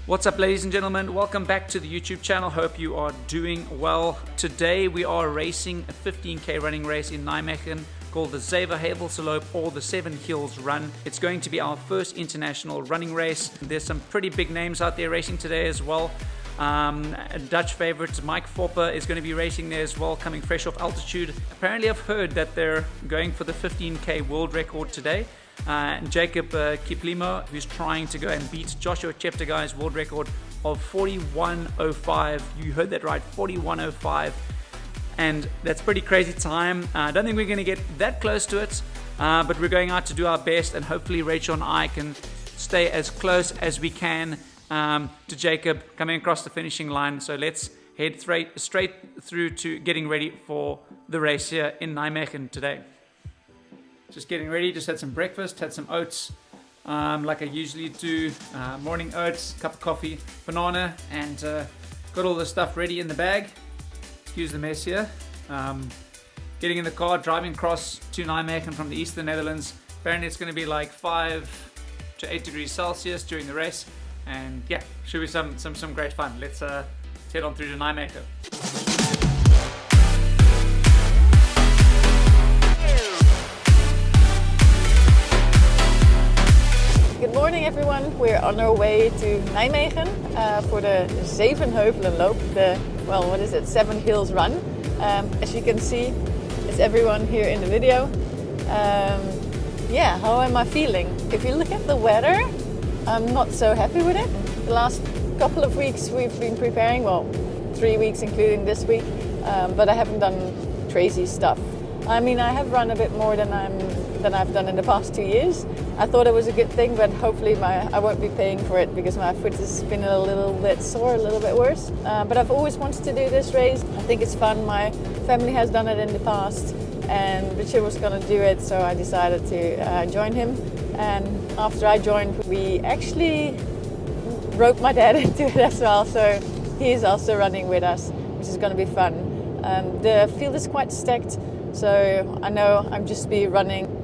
What's up, ladies and gentlemen? Welcome back to the YouTube channel. Hope you are doing well. Today we are racing a 15k running race in Nijmegen called the Zevenheuvelenloop or the 7Hills run. It's going to be our first international running race. There's some pretty big names out there racing today as well. A Dutch favorite, Mike Foppe, is going to be racing there as well, coming fresh off altitude. Apparently I've heard that they're going for the 15k world record today. Jacob Kiplimo, who's trying to go and beat Joshua Cheptegei's world record of 41.05. You heard that right, 41.05. And that's pretty crazy time. I don't think we're going to get that close to it, but we're going out to do our best, and hopefully Rachel and I can stay as close as we can to Jacob coming across the finishing line. So let's head straight through to getting ready for the race here in Nijmegen today. Just getting ready, just had some breakfast, had some oats like I usually do, morning oats, cup of coffee, banana, and got all the stuff ready in the bag. Excuse the mess here. Getting in the car, driving across to Nijmegen from the east of the Netherlands. Apparently it's going to be like 5 to 8 degrees Celsius during the race, and yeah, should be some great fun. Let's head on through to Nijmegen. Good morning everyone, we're on our way to Nijmegen for the Zevenheuvelenloop, the, well, what is it, 7 Hills run. As you can see, it's everyone here in the video. Yeah, how am I feeling? If you look at the weather, I'm not so happy with it. The last couple of weeks we've been preparing, well, 3 weeks including this week, but I haven't done crazy stuff. I mean, I have run a bit more than I've done in the past 2 years. I thought it was a good thing, but hopefully I won't be paying for it because my foot has been a little bit sore, a little bit worse. But I've always wanted to do this race. I think it's fun. My family has done it in the past, and Richard was going to do it, so I decided to join him. And after I joined, we actually roped my dad into it as well, so he's also running with us, which is going to be fun. The field is quite stacked, so I know I'm just be running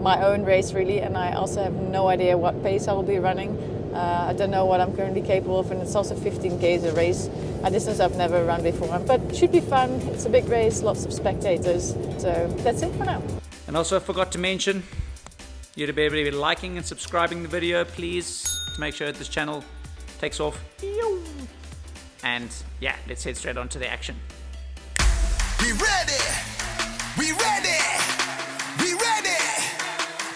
my own race really, and I also have no idea what pace I will be running. I don't know what I'm currently capable of, and it's also 15k is a race, a distance I've never run before, but it should be fun. It's a big race, lots of spectators, so that's it for now. And also I forgot to mention, you to be able to be liking and subscribing the video, please, to make sure that this channel takes off. And yeah, let's head straight on to the action. We ready! We ready! We ready! We ready!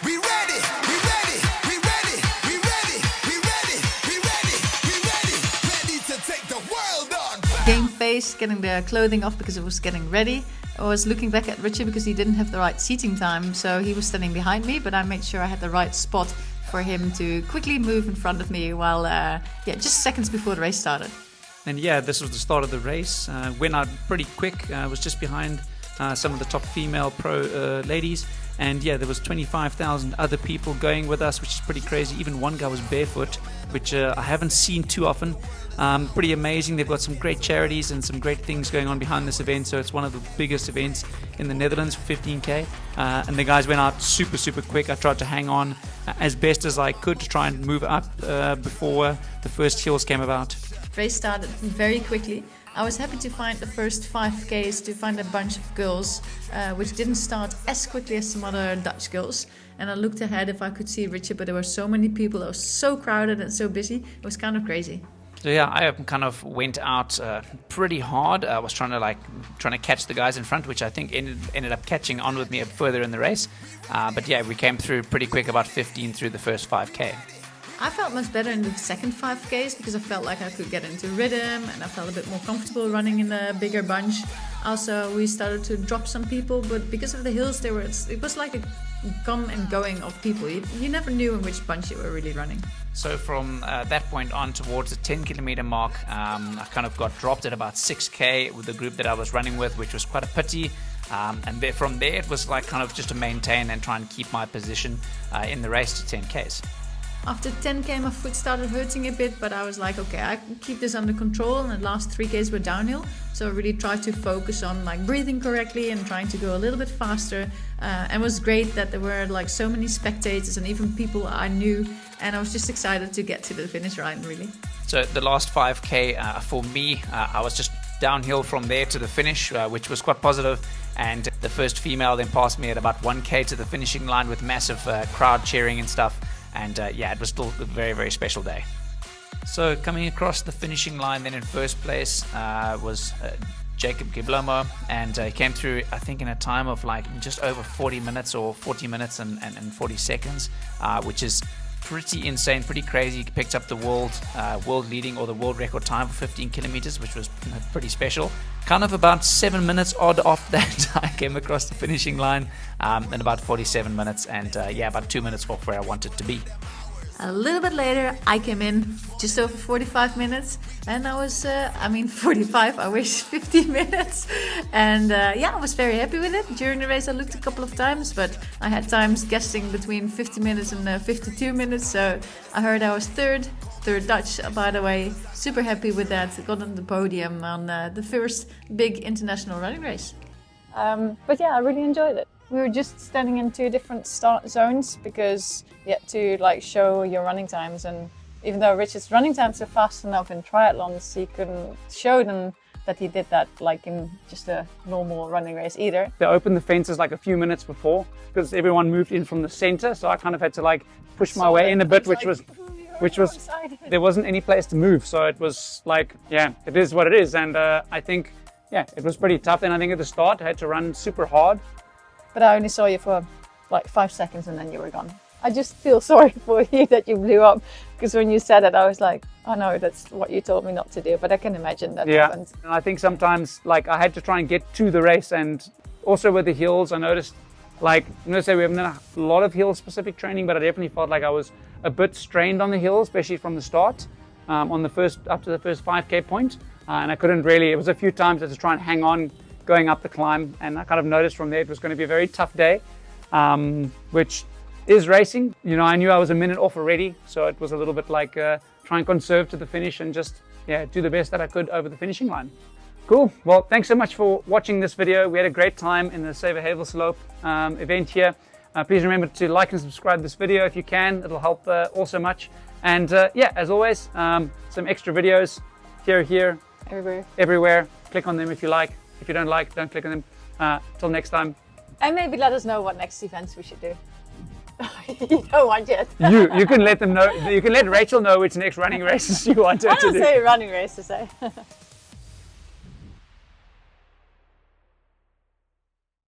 We ready! We ready! We ready! We ready! We ready! We ready! Ready to take the world on! Game face, getting the clothing off because it was getting ready. I was looking back at Richard because he didn't have the right seating time, so he was standing behind me, but I made sure I had the right spot for him to quickly move in front of me while, just seconds before the race started. And yeah, this was the start of the race. Went out pretty quick. Was just behind some of the top female pro ladies, and yeah, there was 25,000 other people going with us, which is pretty crazy. Even one guy was barefoot, which I haven't seen too often. Pretty amazing. They've got some great charities and some great things going on behind this event, so it's one of the biggest events in the Netherlands for 15k, and the guys went out super quick. I tried to hang on as best as I could to try and move up before the first hills came about. Race started very quickly. I was happy to find the first 5Ks, to find a bunch of girls, which didn't start as quickly as some other Dutch girls. And I looked ahead if I could see Richard, but there were so many people, it was so crowded and so busy, it was kind of crazy. So yeah, I kind of went out pretty hard. I was trying to catch the guys in front, which I think ended up catching on with me further in the race. But yeah, we came through pretty quick, about 15 through the first 5k. I felt much better in the second 5Ks because I felt like I could get into rhythm and I felt a bit more comfortable running in a bigger bunch. Also, we started to drop some people, but because of the hills, it was like a come and going of people. You never knew in which bunch you were really running. So from that point on towards the 10 kilometer mark, I kind of got dropped at about 6k with the group that I was running with, which was quite a pity. And from there, it was like kind of just to maintain and try and keep my position in the race to 10Ks. After 10k, my foot started hurting a bit, but I was like, okay, I can keep this under control. And the last 3k's were downhill, so I really tried to focus on like breathing correctly and trying to go a little bit faster. And it was great that there were like so many spectators and even people I knew, and I was just excited to get to the finish line, really. So the last 5k for me, I was just downhill from there to the finish, which was quite positive. And the first female then passed me at about 1k to the finishing line with massive crowd cheering and stuff. And yeah, it was still a very, very special day. So coming across the finishing line then in first place was Jacob Giblomo, and he came through, I think, in a time of like just over 40 minutes or 40 minutes and 40 seconds, which is pretty insane, pretty crazy. He picked up the world leading or the world record time for 15 kilometers, which was pretty special. Kind of about 7 minutes odd off that, I came across the finishing line in about 47 minutes, and yeah, about 2 minutes off where I wanted to be. A little bit later, I came in just over 45 minutes, and I was, 45, I wish, 50 minutes. And yeah, I was very happy with it. During the race, I looked a couple of times, but I had times guessing between 50 minutes and 52 minutes. So I heard I was third Dutch, by the way. Super happy with that. Got on the podium on the first big international running race. But yeah, I really enjoyed it. We were just standing in 2 different start zones because you had to like show your running times, and even though Richard's running times are fast enough in triathlons, he couldn't show them that he did that like in just a normal running race either. They opened the fences like a few minutes before because everyone moved in from the center, so I kind of had to like push my way in a bit, which was there wasn't any place to move, so it was like, yeah, it is what it is. And I think, yeah, it was pretty tough. And I think at the start I had to run super hard. But I only saw you for like 5 seconds and then you were gone. I just feel sorry for you that you blew up, because when you said it, I was like, oh no, that's what you told me not to do. But I can imagine that happened. And I think sometimes like I had to try and get to the race, and also with the hills, I noticed like, I'm going to say we haven't done a lot of hill specific training, but I definitely felt like I was a bit strained on the hills, especially from the start, on the first, up to the first 5k point. And I couldn't really, it was a few times I had to try and hang on going up the climb, and I kind of noticed from there it was going to be a very tough day, which is racing. You know, I knew I was a minute off already, so it was a little bit like try and conserve to the finish and just, yeah, do the best that I could over the finishing line. Cool. Well, thanks so much for watching this video. We had a great time in the Zevenheuvelenloop event here. Please remember to like and subscribe this video if you can. It'll help also much. And yeah, as always, some extra videos here, everywhere. Click on them if you like. If you don't like, don't click on them. Till next time. And maybe let us know what next events we should do. You don't want yet. You can let them know. You can let Rachel know which next running races you want her to do. I don't say running races, eh?